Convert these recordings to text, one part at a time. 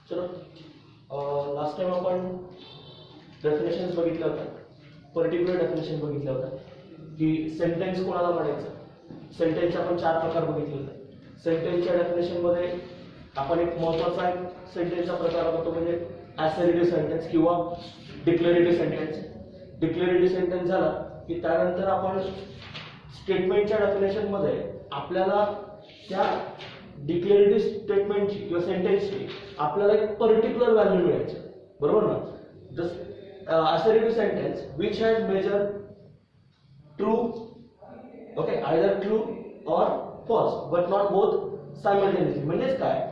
चलो last time आपण definitions बघितल्या होत्या, पर्टिक्युलर डेफिनेशन बघितल्या होत्या की सेंटेन्स कोणाला म्हणायचं. सेंटेन्सचे आपण 4 प्रकार बघितले होते. सेंटेन्सच्या डेफिनेशनमध्ये आपण एक महत्त्वाचा सेंटेन्सचा प्रकार होता तो म्हणजे ॲसर्टिव्ह सेंटेन्स किंवा डिक्लेरेटिव्ह सेंटेन्स. डिक्लेरेटिव्ह सेंटेन्स झाला की त्यानंतर आपण स्टेटमेंटच्या डेफिनेशनमध्ये आपल्याला त्या डिक्लेरेटिव्ह स्टेटमेंटची किंवा सेंटेन्सची आपल्याला एक पर्टिक्युलर व्हॅल्यू मिळायची, बरोबर ना. Just assertive sentence which has measure true, okay, either true or false but not both simultaneously. म्हणजेच काय,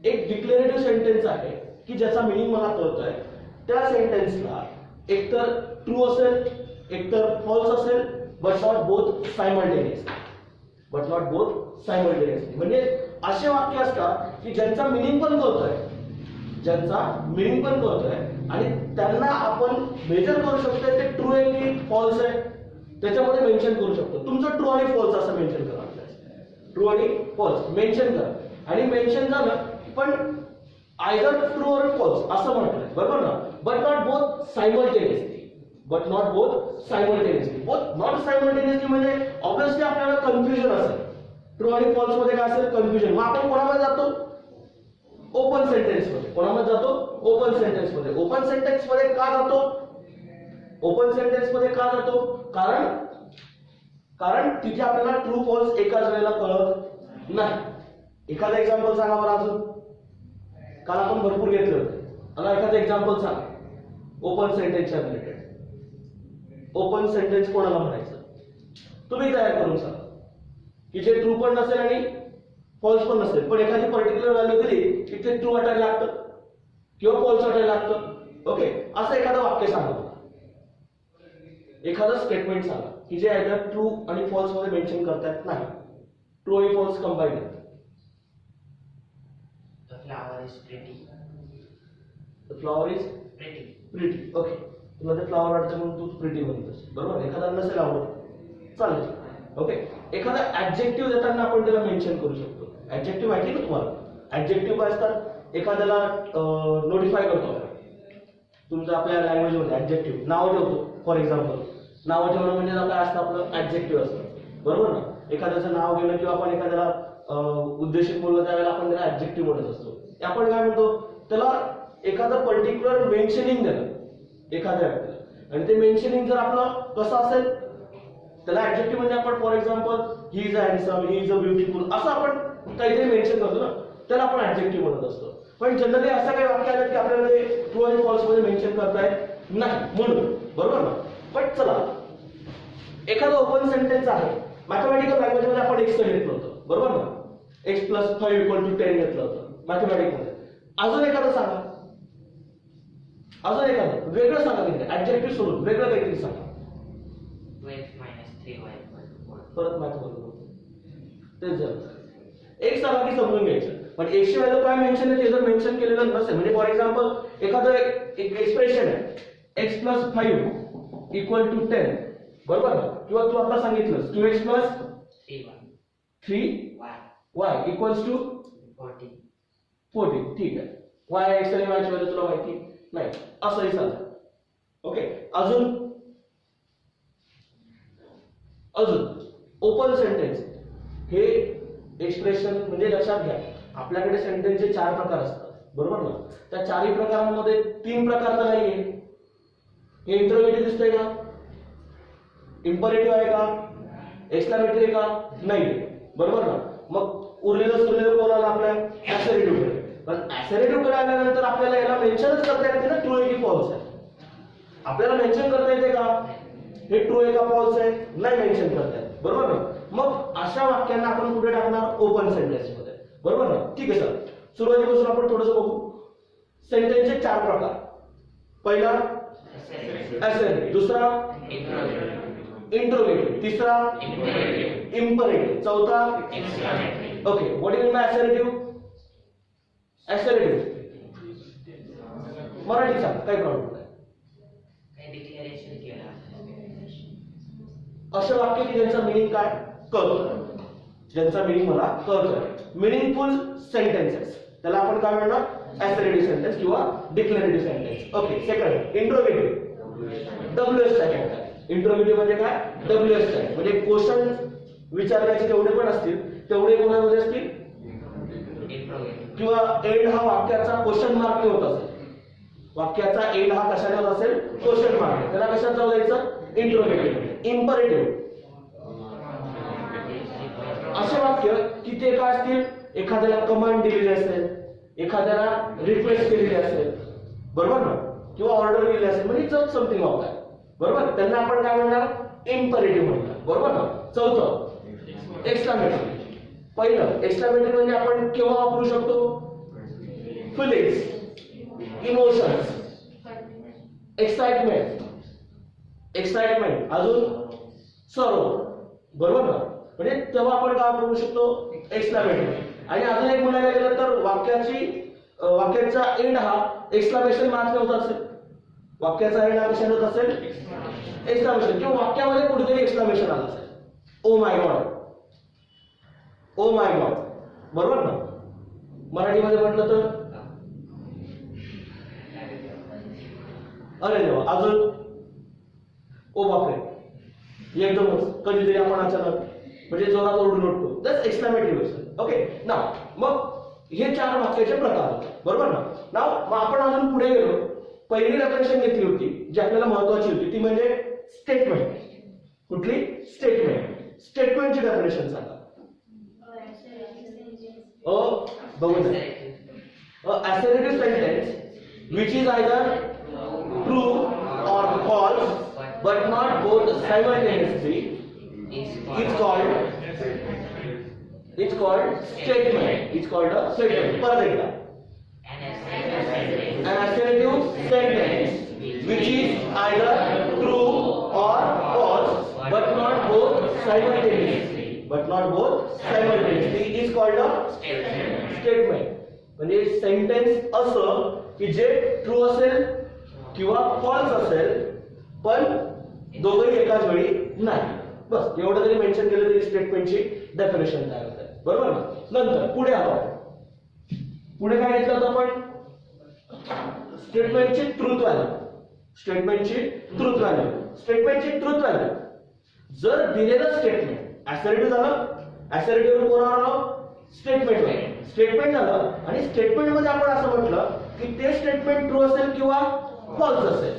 एक डिक्लेरेटिव्ह सेंटेन्स आहे की ज्याचा मीनिंग मला कळतोय त्या सेंटेन्सला एकतर ट्रू असेल एकतर फॉल्स असेल बट नॉट बोथ सायमल्टेनियसली. म्हणजे असे वाक्य असतात की ज्यांचा मीनिंग पण कळतोय आणि त्यांना आपण मेजर करू शकतो ते ट्रू आहे की फॉल्स आहे त्याच्यामध्ये मेन्शन करू शकतो. तुमचं ट्रू आणि फॉल्स असं मेन्शन करा, ट्रू आणि फॉल्स मेन्शन करा. आणि मेन्शन झालं पण आयदर ट्रू और फॉल्स असं म्हटलंय, बरोबर ना. But not both simultaneously. But not not simultaneously म्हणजे ऑब्व्हियसली आपल्याला कन्फ्युजन असेल. ट्रू आणि फॉल्स मध्ये काय असेल, कन्फ्युजन. मग आपण कोणामध्ये जातो, ओपन सेंटेन्स मध्ये. कोणामध्ये जातो, ओपन सेंटेन्स मध्ये. ओपन सेंटेन्स मध्ये का जातो, कारण तिथे आपल्याला ट्रू फॉल्स एकाच वेळेला कळत नाही. एखादं एक्झाम्पल सांगा बरं अजून. काल आपण भरपूर घेतलं होतं, मला एखादं एक्झाम्पल सांगा ओपन सेंटेन्सच्या रिलेटेड. ओपन सेंटेन्स कोणाला म्हणायचं तुम्ही तयार करून सांगा की जे ट्रू पण नसेल आणि फॉल्स पण नसेल पण एखादी पर्टिक्युलर व्हॅल्यू दिली की ते ट्रू वाटायला लागतं किंवा फॉल्स वाटायला लागतं. ओके, असं एखादं वाक्य सांगा, एखादं स्टेटमेंट सांगा की जे आयदर ट्रू आणि फॉल्स मध्ये मेन्शन करता येत नाही, ट्रू आणि फॉल्स कंबाईन आहेत. The flower is pretty. Okay, तुला ते फ्लॉवर वाटतं म्हणून तू प्रिटी म्हणतोस, बरोबर. एखादा नसेल आवडत, चालेल. ओके, एखादा ऍडजेक्टिव्ह देताना आपण त्याला मेन्शन करू शकतो. ऍडजेक्टिव्ह माहिती ना तुम्हाला. ऍडजेक्टिव्ह काय असतात, एखाद्याला नोटिफाय करतो तुमचं आपल्या लँग्वेजमध्ये. ऍडजेक्टिव्ह नाव ठेवतो, फॉर एक्झाम्पल. नाव ठेवणं म्हणजे काय असतं, आपलं ऍडजेक्टिव्ह असतं, बरोबर ना. एखाद्याचं नाव घेणं किंवा आपण एखाद्याला उद्देशित बोलणं त्यावेळेला आपण त्याला ऍडजेक्टिव्ह म्हणत असतो. आपण काय म्हणतो, त्याला एखादं पर्टिक्युलर मेन्शनिंग देणं एखाद्या व्यक्तीला. आणि ते मेन्शनिंग जर आपलं कसं असेल त्याला ऍडजेक्टिव्ह म्हणजे आपण for example he is a handsome, he is a beautiful असं आपण काहीतरी मेन्शन करतो ना, त्याला आपण ऍडजेक्टिव्ह म्हणत असतो. पण जनरली असं काही वाक्य आलं की आपल्याला ते ट्रू आणि फॉल्स मध्ये मेन्शन करता येत नाही म्हणून, बरोबर ना. पण चला, एखादं ओपन सेंटेन्स आहे. मॅथमॅटिकल लँग्वेज मध्ये आपण एक्स घेतलं होतं, बरोबर ना. x + 5 = 10 घेतलं होतं मॅथमॅटिक्स मध्ये. अजून एखादं सांगा, अजून एखादं वेगळं सांगा, तिथे ऍडजेक्टिव्ह सोडून वेगळं काहीतरी सांगा. 2x - 3y = 4. परत मॅथमॅटिकल तेच झालं. एक सांगा की समजून घ्यायचं. पण एकशे व्हॅल्यू काय मेन्शन आहे ते जर मेन्शन केलेलं नसेल, म्हणजे फॉर एक्झाम्पल एखादं एक एक्सप्रेशन आहे x + 5 = 10, बरोबर ना. किंवा तू आता सांगितलंस 2x + 3y = 40. ठीक आहे, y x आणि y ची व्हॅल्यू तुला माहिती नाही, असंही चालतं. ओके, अजून ओपन सेंटेन्स हे एक्सप्रेशन म्हणजे लक्षात घ्या, आपल्याकडे सेंटेन्सचे 4 प्रकार असतात, बरोबर ना. त्या 4ही प्रकारांमध्ये 3 प्रकार तर नाहीये. हे इंटरोगेटिव्ह दिसतंय का, इंपरेटिव्ह आहे का, एक्सक्लेमेटरी आहे का, नाही, बरोबर ना. मग उरलेलं कोणाला आपल्या ऍसर्टिव्ह कडे. पण ऍसर्टिव्ह कडे आल्यानंतर आपल्याला याला मेन्शनच करता येते ना, ट्रू आहे की फॉल्स आहे. आपल्याला मेन्शन करता येते का हे ट्रू आहे का फॉल्स आहे, नाही मेन्शन करता येत, बरोबर ना. मग अशा वाक्यांना आपण कुठे टाकणार, ओपन सेंटेन्स मध्ये, बरोबर ना. ठीक आहे सर, सुरुवातीपासून आपण थोडंसं बघू. सेंटेन्सचे 4 प्रकार. पहिला ऍसर्टिव्ह, दुसरा इंट्रोगेटिव्ह, तिसरा इम्परेटिव्ह, चौथा ओके. व्हॉट इज माय ऍसर्टिव्ह मराठी सांग, काही प्रॉब्लेम नाही. असे वाक्य की ज्यांचा मीनिंग काय कळतं, ज्यांचा मीनिंग मला कळतोय. मिनिंगफुल सेंटेन्सेस, त्याला आपण काय म्हणणार ऍसरेटिव्ह सेंटेन्स किंवा declarative sentence. Okay. Second interrogative. WH type. Interrogative म्हणजे काय WH टाईप म्हणजे क्वेश्चन विचारण्याचे जेवढे पण असतील तेवढे कोणामध्ये असतील किंवा एंड हा वाक्याचा क्वेश्चन मार्क होत असेल. वाक्याचा एंड हा कशाने होत असेल क्वेश्चन मार्क. त्याला कशात जाऊ द्यायचं इंट्रोगेटिव्ह. इम्परेटिव्ह असे वाक्य की ते काय असतील एखाद्याला कमांड दिलेली असेल एखाद्याला रिक्वेस्ट केलेली असेल बरोबर ना किंवा ऑर्डर दिलेली असेल म्हणजे जस्ट समथिंग वाक्य बरोबर त्यांना आपण काय म्हणणार इम्परेटिव्ह म्हणणार बरोबर ना. चौथं एक्सक्लामेटरी. पहिलं एक्सक्लामेटरी म्हणजे आपण केव्हा वापरू शकतो फिलिंग्स इमोशन्स एक्साइटमेंट अजून सॉरो बरोबर ना म्हणजे तेव्हा आपण काय वापरू शकतो एक्सक्लामेटरी. आणि अजून एक म्हणायला गेलं तर वाक्याचा एंड हा एक्सक्लामेशन मार्क होत असेल. वाक्याचा एंड हा कशाने होत असेल एक्सक्लामेशन किंवा वाक्यामध्ये कुठेतरी एक्सक्लामेशन आलं असेल. ओ माय गॉड बरोबर ना. मराठीमध्ये म्हटलं तर अरे देवा. अजून ओ बापरे एकदमच कधीतरी आपण अचानक म्हणजे जोरात ओरडून उठतो दॅट्स एक्सक्लामेटरी असेल. ओके. नाव मग हे 4 वाक्याचे प्रकार बरोबर ना. नाव मग आपण अजून पुढे गेलो. पहिली डेफिनेशन घेतली होती जी आपल्याला महत्वाची होती ती म्हणजे स्टेटमेंट. कुठली स्टेटमेंटची डेफिनेशन सांगा. Assertive sentence which is either true or false but not both simultaneously is called statement. It's called a statement. परत एकदा. An assertive sentence which is either true or false but not both simultaneously is called a statement. म्हणजे sentence असं की जे true असेल किंवा false असेल पण दोघंही एकाच वेळी नाही. बस एवढं जरी मेन्शन केलं तरी स्टेटमेंटची डेफिनेशन तयार होते बरोबर ना. नंतर पुढे आलो. पुढे काय घेतलं होतं आपण स्टेटमेंटची ट्रूथ व्हॅल्यू. जर दिलेलं स्टेटमेंट ऍसर्टिव्ह झालं ऍसर्टिव्ह कोणावर आलो स्टेटमेंट झालं आणि स्टेटमेंट मध्ये आपण असं म्हटलं की ते स्टेटमेंट ट्रू असेल किंवा फॉल्स असेल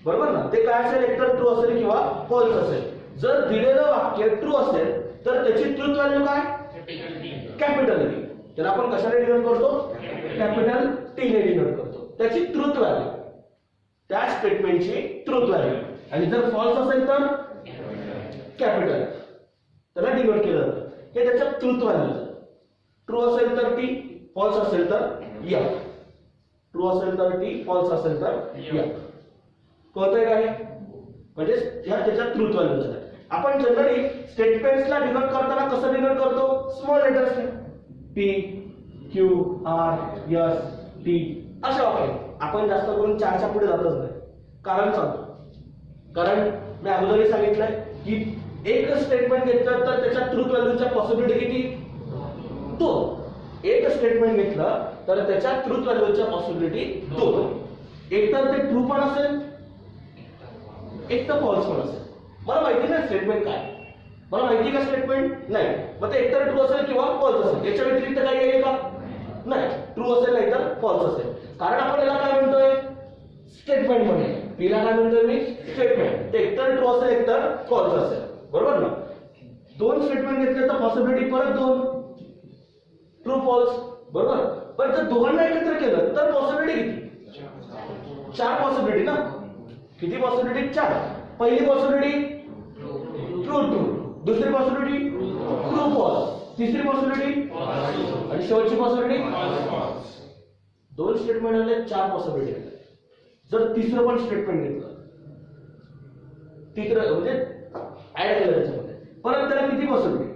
बरोबर ना. ते काय असेल एकतर ट्रू असेल किंवा फॉल्स असेल. जर दिलेलं वाक्य ट्रू असेल तर त्याची ट्रूथ व्हॅल्यू काय कॅपिटल टी. त्याला आपण कशाने डिनोट करतो कॅपिटल टी ने डिनोट करतो त्याची ट्रूथ व्हॅल्यू त्या स्टेटमेंटची ट्रूथ व्हॅल्यू. आणि जर फॉल्स असेल तर कॅपिटल त्याला डिनोट केलं जातं. हे त्याच्या ट्रूथ व्हॅल्यू. ट्रू असेल तर टी फॉल्स असेल तर एफ. ट्रू असेल तर टी फॉल्स असेल तर एफ. कळतंय काय म्हणजे ह्या त्याच्या ट्रूथ व्हॅल्यू झाल्या. आपण जनरली स्टेटमेंट्सला डिनोट करताना कसं डिनोट करतो small letters p q r s t अशा वाक्य. आपण जास्त करून 4च्या पुढे जातच नाही. कारण सांगतो कारण मी अगोदरही सांगितलंय की एक स्टेटमेंट घेतलं तर त्याच्या ट्रूथ व्हॅल्यूच्या पॉसिबिलिटी किती 2. एक स्टेटमेंट घेतलं तर त्याच्या ट्रूथ व्हॅल्यूच्या पॉसिबिलिटी 2. एक तर ते ट्रू पण असेल एक तर फॉल्स पण असेल. मला माहिती नाही स्टेटमेंट काय मला माहिती का स्टेटमेंट नाही. मग ते एकतर ट्रू असेल किंवा फॉल्स असेल. याच्या व्यतिरिक्त काही आहे का नाही. ट्रू असेल नाही तर फॉल्स असेल. कारण आपण याला काय म्हणतोय स्टेटमेंट म्हणून. पीला काय म्हणतोय मी स्टेटमेंट. ते एकतर ट्रू असेल एकतर फॉल्स असेल बरोबर ना. 2 स्टेटमेंट घेतले तर पॉसिबिलिटी परत 2 ट्रू फॉल्स बरोबर. पण जर दोघांना एकत्र केलं तर पॉसिबिलिटी किती 4 पॉसिबिलिटी ना. किती पॉसिबिलिटी 4. पहिली पॉसिबिलिटी ट्रू दुसरी पॉसिबिलिटी ट्रू फॉल्स तिसरी पॉसिबिलिटी आणि शेवटची पॉसिबिलिटी 2 स्टेटमेंट आले 4 पॉसिबिलिटी. जर तिसरं पण स्टेटमेंट घेतलं तिसरं म्हणजे ऍड केलं त्याच्यामध्ये परत त्याला किती पॉसिबिलिटी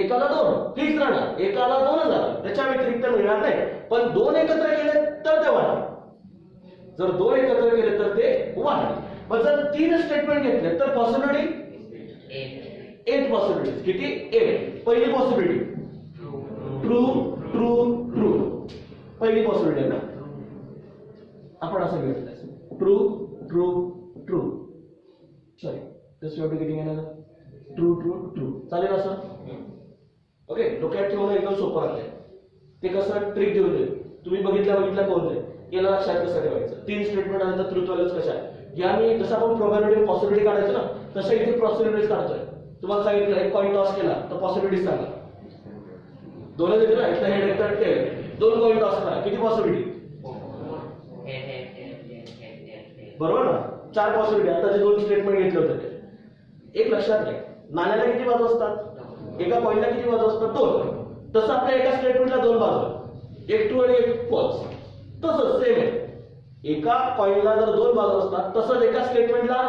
एकाला 2 फिक्स राहणार. एकाला 2 झालं त्याच्या व्यतिरिक्त मिळणार नाही. पण 2 एकत्र केले तर ते वाढणार. जर 2 एकत्र केले तर ते वाढणार. पण जर 3 स्टेटमेंट घेतले तर पॉसिबिलिटी 8 पॉसिबिलिटीज. किती 8. पहिली पॉसिबिलिटी ट्रू ट्रू ट्रू पहिली पॉसिबिलिटी आहे ना, आपण असं घेतलं true true true, sorry this you have to getting another true true true, चालेल असं. ओके, डोक्यात ठेवणं एकदम सोपं राहते. ते कसं ट्रिक देऊ दे, तुम्ही बघितल्या कोण दे, याला लक्षात कसं ठेवायचं. 3 स्टेटमेंट आले तर ट्रूथ व्हॅल्यूज कशा आहे, याने जसं आपण प्रोबॅबिलिटी पॉसिबिलिटी काढायचं ना, तसं इथे पॉसिबिलिटीज काढतोय. तुम्हाला सांगितलं एक कॉइन टॉस केला तर पॉसिबिलिटी सांगा. दोनच येते ना, इथला हेड एकतर टेल, 2 कॉइन टॉस करा, किती पॉसिबिलिटी, बरोबर ना, 4 पॉसिबिलिटी. आता जे 2 स्टेटमेंट घेतले होते ते एक लक्षात घ्या, नाण्याला किती बाजू असतात, एका कॉइनला किती बाजू असतात, 2. तसं आपल्या एका स्टेटमेंटला 2 बाजू, एक ट्रू आणि एक फॉल्स. तसंच सेम आहे, एका कॉइनला जर 2 बाजू असतात तसंच एका स्टेटमेंटला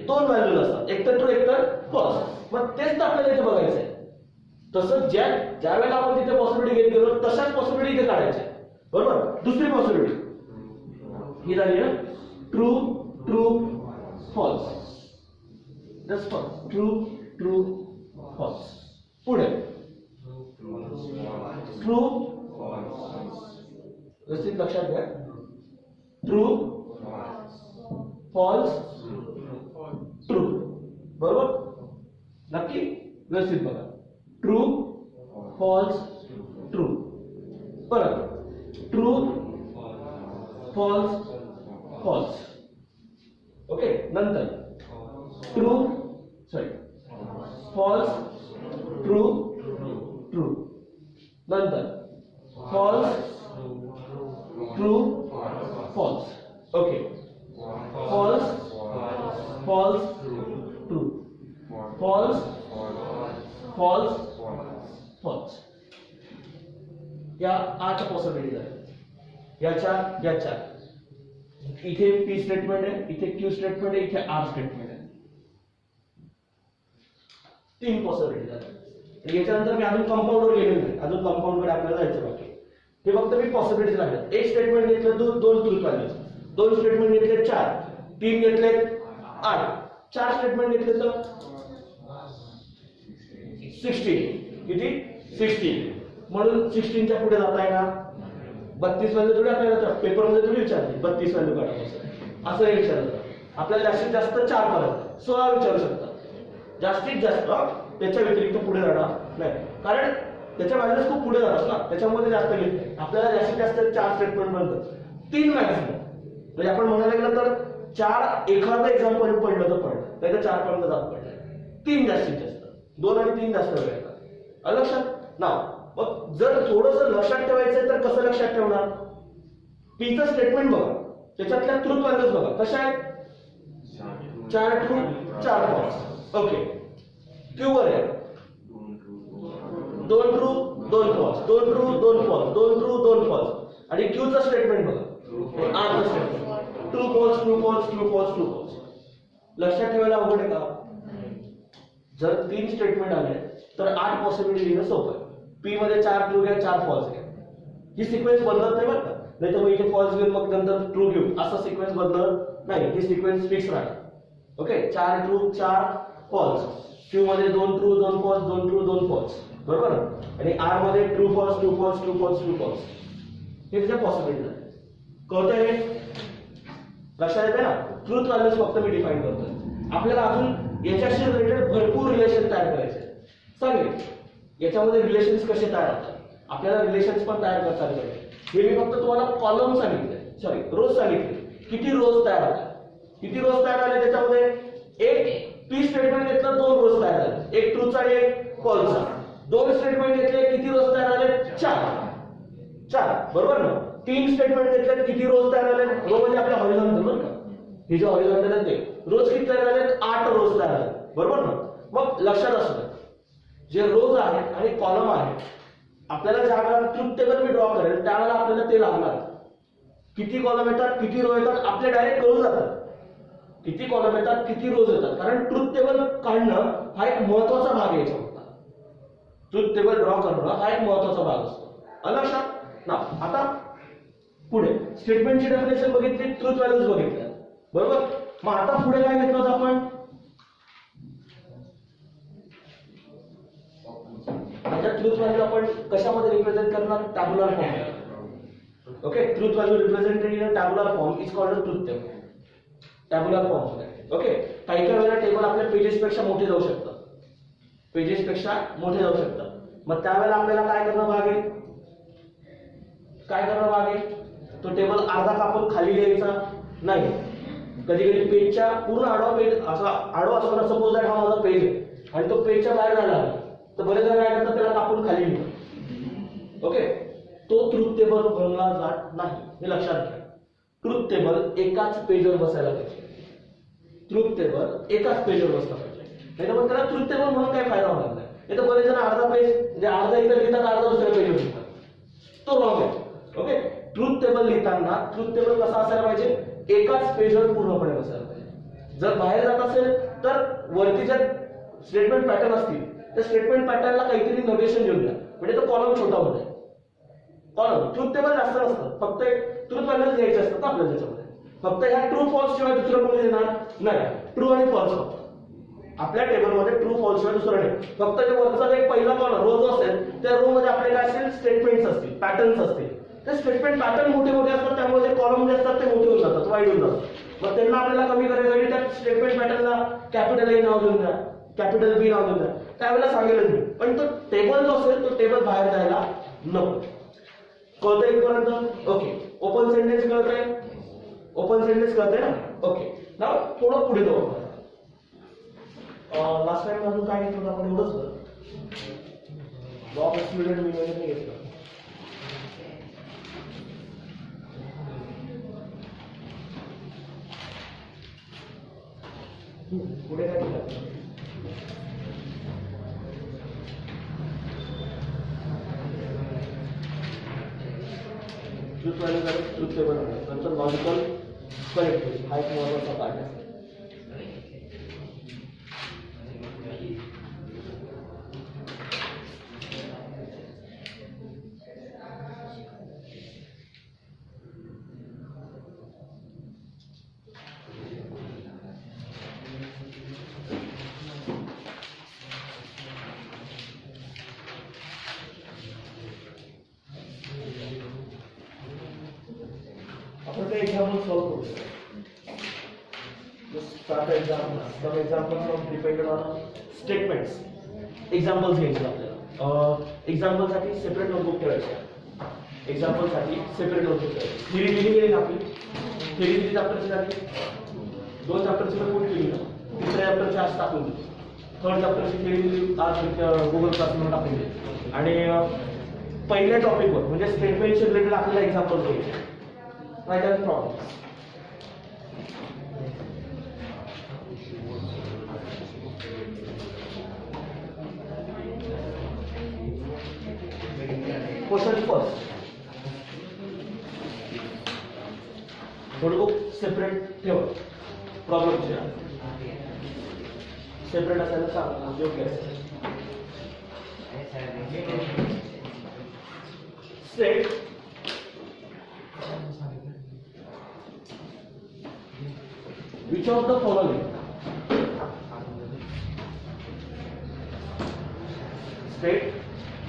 2 व्हॅल्यूज असतात, एक तर ट्रू एक तर फॉल्स. मग तेच तर आपल्याला इथे बघायचं आहे. तसंच ज्या वेळेला आपण तिथे पॉसिबिलिटी घेत गेलो तशाच पॉसिबिलिटी इथे काढायच्या, बरोबर. दुसरी पॉसिबिलिटी ही झाली ना, true true false, just false, true true false. पुढे ट्रू, व्यवस्थित लक्षात घ्या, ट्रू फॉल्स ट्रू, बरोबर. नक्की व्यवस्थित बघा, ट्रू फॉल्स ट्रू, परत ट्रू फॉल्स फॉल्स. ओके, नंतर true sorry false true true, नंतर false true false. Okay, false false true, false false false. या 8 पॉसिबिलिटीज आहेत, याच्या इथे पी स्टेटमेंट आहे, इथे क्यू स्टेटमेंट आहे, इथे आर स्टेटमेंट आहे. 3 पॉसिबिलिटीज आहेत. याच्यानंतर मी अजून कंपाऊंडवर गेलेलो नाही, अजून कंपाऊंडकडे आपल्याला जायचं बाकी. हे फक्त मी पॉसिबिलिटीज लागतात. एक स्टेटमेंट घेतलं 2 ट्रूथ व्हॅल्यूज, 2 स्टेटमेंट घेतले 4, 3 घेतले 8, 4 स्टेटमेंट घेतले तर 16, किती 16. म्हणून 16 च्या पुढे जाता येणार 32 व्हॅल्यू थोडी आपल्याला पेपरमध्ये थोडी विचारली 32 व्हॅल्यू काढा असं हे विचारलं. आपल्याला जास्तीत जास्त 4 परत 16 विचारू शकतात, जास्तीत जास्त. त्याच्या व्यतिरिक्त पुढे जाणार नाही, कारण त्याच्या व्हॅल्यूज खूप पुढे जातात ना, त्याच्यामध्ये जास्त घेत नाही. आपल्याला जास्तीत जास्त 4 स्टेटमेंट बनतात, 3 मॅक्सिमम. म्हणजे आपण म्हणायला गेलं तर 4 एखादं एक्झाम्पल पडलं तर पडलं, नाही तर 4 पर्यंत जात पडलं. 3 जास्तीत जास्त, 2 आणि 3 जास्त वेळ येतात. लक्षात ना. मग जर थोडंसं लक्षात ठेवायचं तर कसं लक्षात ठेवणार, पीचं स्टेटमेंट बघा, त्याच्यातल्या ट्रूथ व्हॅल्यूज बघा कशा आहेत, 4 ट्रू 4 फॉल्स. ओके, क्यू वर आहे 2 true 2 false, 2 true 2 false, 2 true 2 false. आणि क्यूचं स्टेटमेंट बघा, आरचं statement true false true false true false true false. लक्षात ठेवायला अवघड आहे का. जर 3 स्टेटमेंट आले तर 8 पॉसिबिलिटी लिहिणं सोपं आहे. पी मध्ये 4 ट्रू घ्या 4 फॉल्स घ्या, ही सिक्वेन्स बदलत नाही बरं का. नाही तर मग इथे फॉल्स घेऊन मग नंतर ट्रू घेऊ, असा सिक्वेन्स बदलत नाही, ही सिक्वेन्स फिक्स राहणार. ओके, 4 ट्रू 4 फॉल्स, क्यू मध्ये 2 ट्रू 2 फॉल्स 2 ट्रू 2 फॉल्स, बरोबर. आणि आर मध्ये true false true false true false true false. हे त्याच्या पॉसिबिलिटी आहे. कळतंय हे, लक्षात येते ना. ट्रूथ व्हॅल्यूज फक्त मी डिफाईन करतोय. आपल्याला अजून याच्याशी रिलेटेड भरपूर रिलेशन तयार करायचे. सांगेल याच्यामध्ये रिलेशन्स कसे तयार होतात, आपल्याला रिलेशन्स पण तयार करता आले. हे मी फक्त तुम्हाला कॉलम सांगितले, सॉरी रोज सांगितले, किती रोज तयार होतात. किती रोज तयार झाले त्याच्यामध्ये, एक पी स्टेटमेंट घेतलं 2 रोज तयार झाले, एक ट्रूचा आणि एक फॉल्सचा. 2 स्टेटमेंट घेतले किती रोज तयार झाले, 4 बरोबर ना. 3 स्टेटमेंट घेतले किती रोज तयार झाले, रो म्हणजे आपल्या हॉरिझॉन्टल बरं का, हे जे हॉरिझॉन्टल आहे ते रोज किती तयार झाले, 8 रोज तयार झाले, बरोबर ना. मग लक्षात असू जे रोज आहेत आणि कॉलम आहेत, आपल्याला ज्या वेळेला ट्रूथ टेबल मी ड्रॉ करेल त्यावेळेला आपल्याला ते लागणार. किती कॉलम येतात किती रो येतात आपले डायरेक्ट कळून जातात, किती कॉलम येतात किती रोज येतात. कारण ट्रूथ टेबल काढणं हा एक महत्वाचा भाग आहे याच्यामधला. ट्रूथ टेबल ड्रॉ करणं हा एक महत्वाचा भाग असतो. लक्षात ना. आता पुढे स्टेटमेंटची डेफिनेशन बघितली, ट्रूथ व्हॅल्यूज बघितल्या, बरोबर. मग आता पुढे काय घेतलं आपण, ट्रूथ व्हॅल्यू आपण कशामध्ये रिप्रेझेंट करणार? Tabular form. Okay, truth value represented in a tabular form is called a truth table. Tabular form मध्ये. ओके, काही काही वेळेला टेबल आपल्या पेजेस पेक्षा मोठे जाऊ शकतं. पेजेस पेक्षा मोठे जाऊ शकतं. मग त्यावेळेला आपल्याला काय करणं भाग आहे? तो टेबल अर्धा कापून खाली लिहायचा नाही. कधी कधी पेजच्या पूर्ण आडवा पेज असा आडवा असतो ना, सपोज दॅट हा माझा पेज आहे आणि तो पेजच्या बाहेर झाला तर बरेच जण काय करतात, त्याला कापून खाली लिहितात. ओके, तो ट्रूथ टेबल बनला जात नाही, हे लक्षात घ्या. ट्रूथ टेबल एकाच पेजवर बसायला पाहिजे. ट्रूथ टेबल एकाच पेजवर बसला पाहिजे. नाही तर मग त्याला ट्रूथ टेबल म्हणून काही फायदा होणार नाही. नाही तर बरेच जण अर्धा पेज म्हणजे अर्धा इथं लिहितात, अर्धा दुसऱ्या पेजवर लिहितात. तो रॉंग आहे. ओके, ट्रूथ टेबल लिहिताना ट्रूथ टेबल कसा असायला पाहिजे? एकाच पेजवर पूर्णपणे बसायला पाहिजे. जर बाहेर जात असेल तर वरती जर स्टेटमेंट पॅटर्न असतील त्या स्टेटमेंट पॅटर्नला काहीतरी नोटेशन देऊन द्या, म्हणजे तो कॉलम छोटा होईल. कॉलम ट्रूथ टेबल जास्त नसतं, फक्त एक ट्रूथ व्हॅल्यूज घ्यायचे असतात आपल्याला त्याच्यामध्ये. फक्त ह्या ट्रू फॉल्स शिवाय दुसरं कोणी देणार नाही. ट्रू आणि फॉल्स फक्त आपल्या टेबलमध्ये ट्रू फॉल्स शिवाय दुसरं नाही. फक्त जे वरचा एक पहिला कॉलम रो जो असेल त्या रो मध्ये आपले काय असेल? स्टेटमेंट्स असतील, पॅटर्न्स असतील. ते स्टेटमेंट पॅटर्न मोठे मोठे असतात, त्यामुळे जे कॉलम जे असतात ते मोठे होऊन जातात, वाईड होऊन जातात. मग त्यांना आपल्याला कमी करायचं, त्या स्टेटमेंट पॅटर्नला कॅपिटल ए नाव देऊन द्या, कॅपिटल बी नाव देऊन द्या. त्यावेळेला सांगेलच मी. पण तो टेबल जो असेल तो टेबल बाहेर जायला नको. कळतंय इथपर्यंत? ओके, ओपन सेंटेन्स कळतंय? ओपन सेंटेन्स कळतंय ना? ओके, नाव थोडं पुढे जाऊ. लास्ट टाइम अजून काय घेतलं आपण? एवढंच ब्लॉक एक्सक्लुडेड मी वगैरे घेतलं. पुढे काय केलं? ट्रूथ व्हॅल्यू झालं, ट्रूथ टेबल नंतर लॉजिकल कनेक्ट हा एक महत्वाचा पार्ट आहे. आपण ते एक्झाम्पल सॉल्व्ह करू. Start example, some examples of depended on statements. Examples घ्यायचे आपल्याला. एक्झाम्पलसाठी सेपरेट नोटबुक ठेवायचे. एक्झाम्पलसाठी सेपरेट नोटबुक ठेवायची. थिअरी लिहिली गेली आपली. थिअरी किती चॅप्टरची झाली? 2 चॅप्टरची पण पूर्ण केली ना. तिसऱ्या चॅप्टरची आज टाकून दिली. 3rd चॅप्टरची थिअरी दिली आज गुगल क्लासमध्ये टाकून दिली. आणि पहिल्या टॉपिकवर म्हणजे स्टेटमेंटशी रिलेटेड आपल्याला एक्झाम्पल्स घ्यायचे. Write down problems. Question first. Notebook separate ठेवा. प्रॉब्लेमचे सेपरेट असायला सांग, योग्य असेल. State which of the following state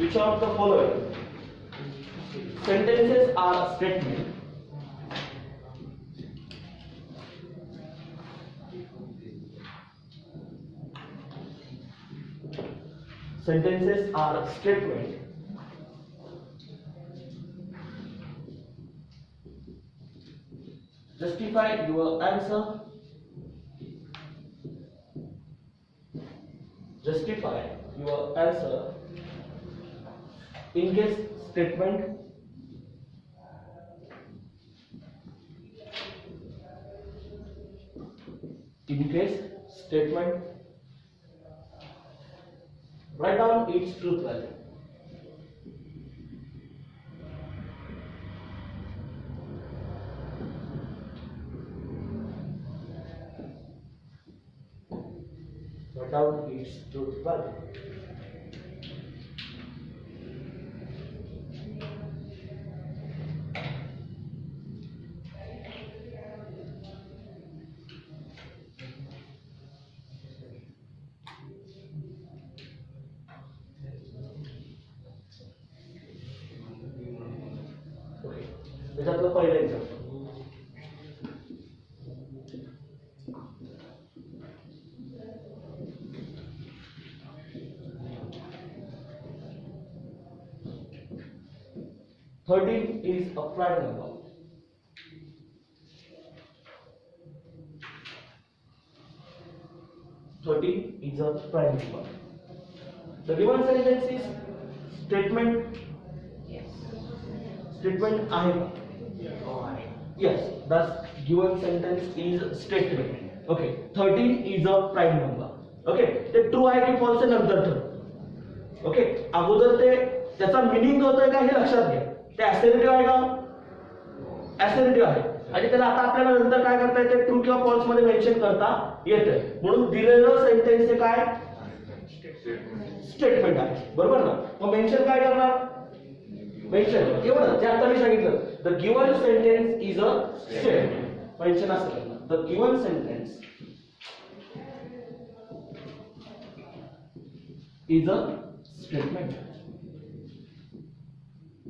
which of the following sentences are a statement justify your answer. Justify your answer in case statement write down its truth value. Write down its truth value. त्याच्यातलं पहिलं example. Thirteen is a prime number. Is a prime number. The given sentence is statement. Yes. Statement आहे का? Oh, I. Yes, the given sentence is statement. Okay, 13 is a prime number. Okay, ते true आहे की false आहे नंतर ठरव. Okay, अगोदर ते त्याचा मिनिंग होतोय का हे लक्षात घ्या. ते ऍसर्टिव्ह आहे का? ऍसर्टिव्ह आहे. आणि त्याला आता आपल्याला नंतर काय करता येते, ट्रू किंवा फॉल्स मध्ये मेन्शन करता येते. म्हणून दिलेलं सेंटेन्स हे काय स्टेटमेंट आहे, बरोबर ना. मग मेन्शन काय करणार, मेन्शन एवढं जे आता मी सांगितलं, the given sentence is a statement. Mention असं करणार, the given sentence is a statement.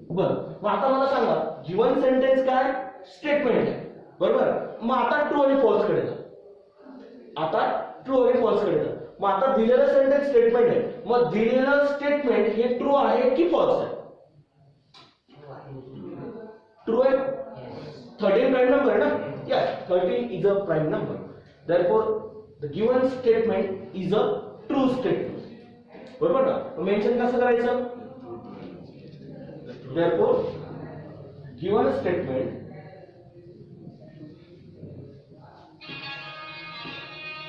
बर, मग आता मला सांगा गिवन सेंटेन्स काय स्टेटमेंट आहे, बरोबर. मग आता ट्रू आणि फॉल्स कडे जा. आता ट्रू आणि फॉल्स कडे जा. मग आता दिलेलं सेंटेन्स स्टेटमेंट आहे, मग दिलेलं स्टेटमेंट हे ट्रू आहे की फॉल्स आहे? ट्रू आहे. 13 प्राइम नंबर है ना. Yes, 13 is a prime number. Therefore, the given statement is a true statement. बरोबर ना. मेन्शन कसं करायचं? Therefore, given statement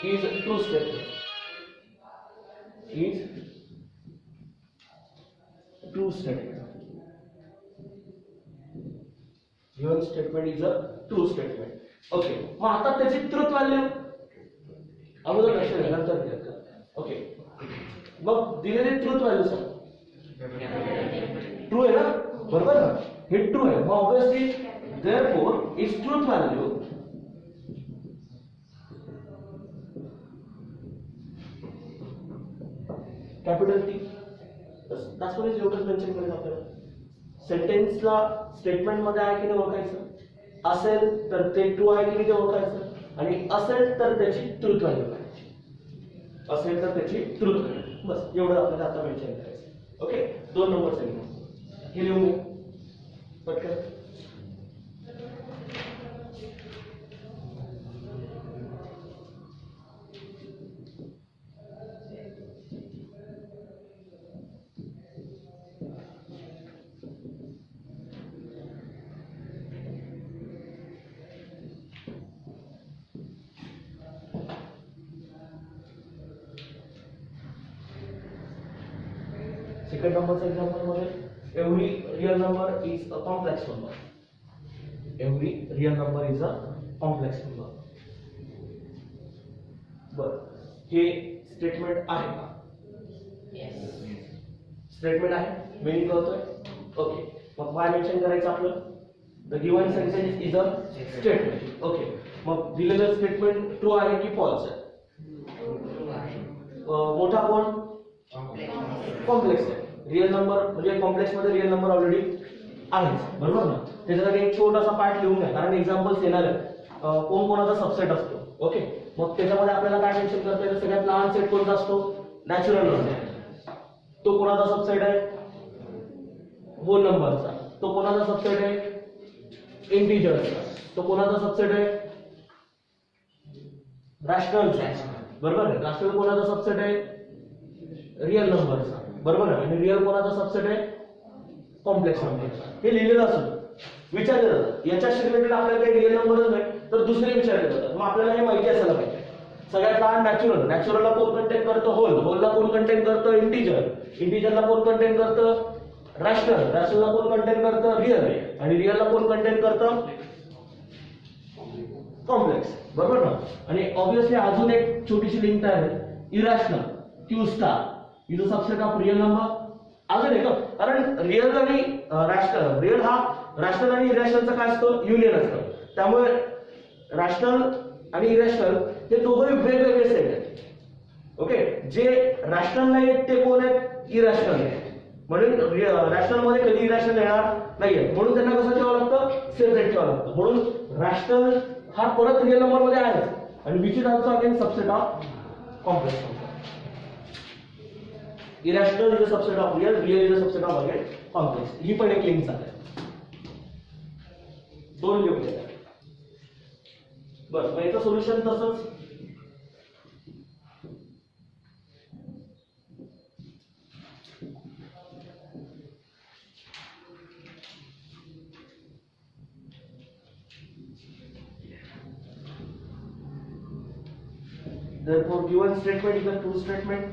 is a true statement. Is true statement. Given statement is a true statement. Okay, मग आता त्याची truth value अगोदर लक्षात घ्या, नंतर घ्या. ओके, मग दिलेली ट्रूथ व्हॅल्यू सांग. ट्रू आहे ना, बरोबर ना. हे ट्रू आहे. मग obviously therefore is truth value capital T. that's what is एवढंच मेन्शन करायचं आपल्याला. सेंटेन्सला स्टेटमेंट मध्ये आहे की नाही ओळखायचं. असेल तर ते ट्रू आहे की नाही ते ओळखायचं, आणि असेल तर त्याची ट्रूथ व्हॅल्यू काढायची. असेल तर त्याची ट्रूथ व्हॅल्यू. बस एवढं आपल्याला आता मेन्शन करायचं. ओके, 2 नंबर सेंटेन्स हे लिहून घ्या पटकन. सेकंड नंबरचा एक्झाम्पल मध्ये every real number is a complex number. Every real number is a complex number. बर, हे स्टेटमेंट आहे का? Yes. स्टेटमेंट आहे. मिनिंग कळतोय. ओके, मग काय मेन्शन करायचं आपलं? The given sentence is a statement. Okay, मग दिलेलं स्टेटमेंट ट्रू आहे की फॉल्स आहे? True आहे. मोठा कोण? कॉम्प्लेक्स आहे. रियल नंबर म्हणजे कॉम्प्लेक्स मध्ये रियल नंबर ऑलरेडी आहेच, बरोबर ना. त्याच्यासाठी एक छोटासा पार्ट लिहून घ्या, कारण एक्झाम्पल्स येणार आहेत. कोण कोणाचा सबसेट असतो. ओके, मग त्याच्यामध्ये आपल्याला काय मेन्शन करता येईल? सगळ्यात लहान सेट कोणता असतो? Natural number. तो कोणाचा सबसेट आहे? होल नंबरचा. तो कोणाचा सबसेट आहे? इंटिजरचा. तो कोणाचा सबसेट आहे? रॅशनलचा. बरोबर आहे. रॅशनल कोणाचा सबसेट आहे? रियल नंबरचा. बरोबर आहे. आणि रियल कोणाचा सबसेट आहे? कॉम्प्लेक्स नंबरचा. हे लिहिलेलं असतं, विचारलं जातं. याच्याशी रिलेटेड आपल्याला काही रियल नंबरच नाही तर दुसरे विचारले जातात. मग आपल्याला हे माहिती असायला पाहिजे. सगळ्यात लहान नॅचरल. नॅचरलला कोण कंटेन करतं? होल. होलला कोण कंटेन करतं? इंटिजर. इंटिजरला कोण कंटेन करतं? रॅशनल. रॅशनलला कोण कंटेन करतं? रियल. आणि रियलला कोण कंटेन करतं? कॉम्प्लेक्स. बरोबर ना. आणि ऑब्विसली अजून एक छोटीशी लिंक तयार आहे. Irrational. Q star is a subset of real number. अजून एक, कारण रियल आणि रॅशनल, रियल हा रॅशनल आणि इरॅशनलचा काय असतं? युनियन असतं. त्यामुळे रॅशनल आणि इरॅशनल हे दोघंही वेगवेगळे सेट आहेत. ओके, जे रॅशनल नाही ते कोण आहेत? इरॅशनल आहेत. म्हणून रॅशनल मध्ये कधी इरॅशनल येणार नाहीये, म्हणून त्यांना कसं ठेवावं लागतं, सेपरेट ठेवावं लागतं. म्हणून रॅशनल हा परत रिअल नंबर मध्ये आहे आणि which is also again subset of complex number. Irrational is a subset of real, real is a subset of again complex. ही पण एक लिंक झाली, दोन लिहून घ्या. बरं, मग याचं सोल्युशन तसंच. Therefore, given statement is a true statement.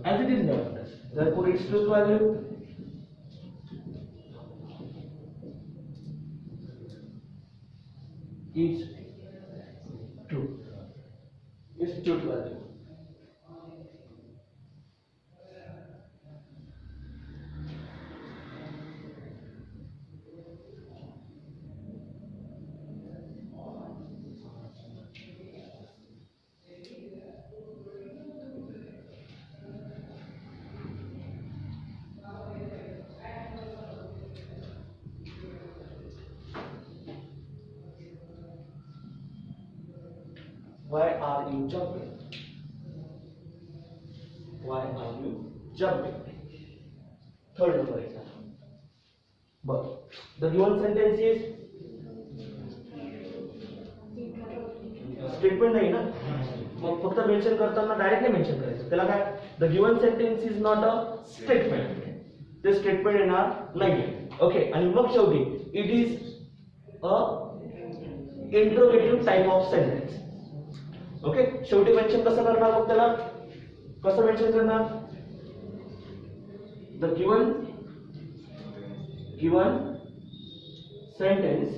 As it is nevertheless. Therefore, its truth value is true. Its truth value. Why are you jumping? Why are you jumping? Third number example. But the given sentence is statement नाही ना, मग फक्त mention करताना direct नाही mention करायचं. त्याला काय, the given sentence is not a statement, ते स्टेटमेंट येणार नाहीये. ओके, आणि मग शेवटी it is a interrogative type of sentence. Okay, शेवटी मेन्शन कसं करणार, मग त्याला कसं मेन्शन करणार, the given sentence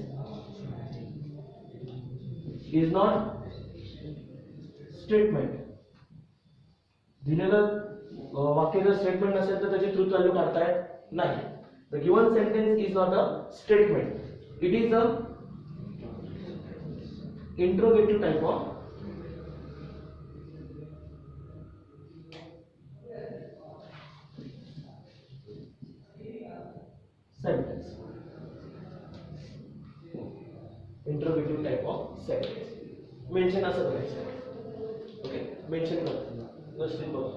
is not statement. दिलेलं वाक्य जर स्टेटमेंट नसेल तर त्याची ट्रूथ व्हॅल्यू काढता येत नाही. The given sentence is not a statement, it is a interrogative type of sentence. Interrogative type of sentence. Mention असं करायचं. ओके, मेन्शन करताना व्यवस्थित बघा.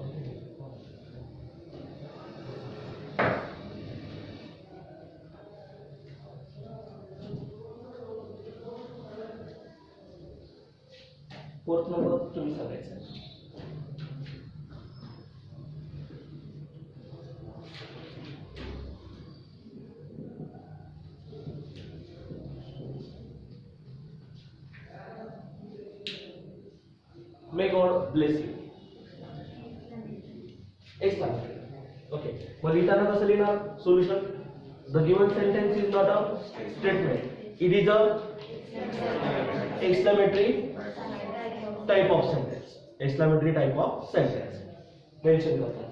फोर्थ नंबर तुम्ही सांगायचं. May God bless you. Excellent. Okay. मग लिहिताना कसं लिहिणार, solution, the given sentence is not a statement, it is a exclamatory type of sentence. Exclamatory type of sentence mention करताना.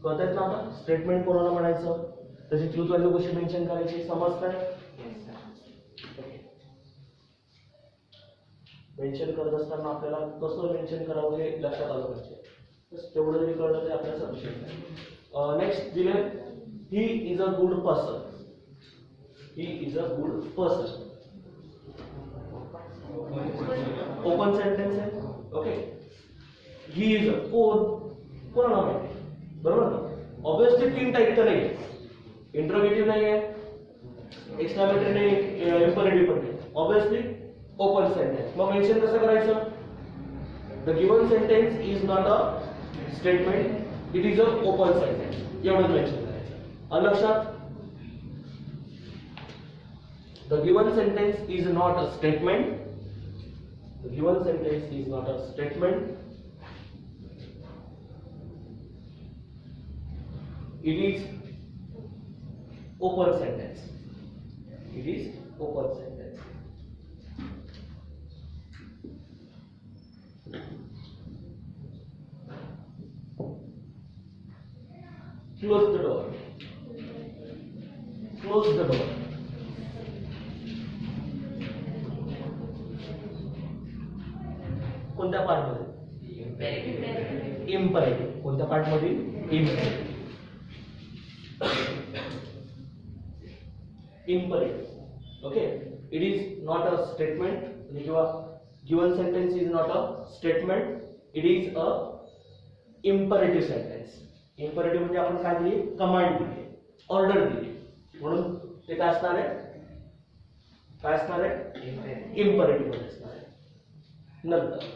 कळत ना आता, स्टेटमेंट कोणाला म्हणायचं, त्याची ट्रूथ व्हॅल्यू कशी मेन्शन करायची, समजतंय. मेन्शन करत असताना आपल्याला कसं मेन्शन करावं हे लक्षात आलं पाहिजे. बस तेवढं जरी कळलं तरी आपल्याला सफिशियंट आहे. नेक्स्ट दिले, he is a good person. He is a good person. Open sentence आहे. ओके, ही इज अ कोणाला माहिती, बरोबर ना. ऑब्विसली तीन टाइप तर नाही, इंट्रोगेटिव्ह नाही आहे, एक्सक्लेमेटरी नाही, इम्परेटिव्ह पण नाही. Obviously open sentence. मग मेन्शन कसं करायचं? The given sentence is not a statement, it is a open sentence. एवढं मेन्शन करायचं. आलं लक्षात? The given sentence is not a statement. The given sentence is not a statement. It is open sentence. It is open sentence. Close the door. Close the door. कोणत्या part मध्ये? Imperative. कोणत्या part मध्ये? Imperative. Imperative. Okay. It is not a statement. किंवा given sentence is not a statement, it is a imperative sentence. Imperative म्हणजे आपण काय दिली? Command दिली, ऑर्डर दिली, म्हणून ते काय असणार आहे? काय असणार आहे? इम्परेटिव्ह मध्ये असणार आहे. नंतर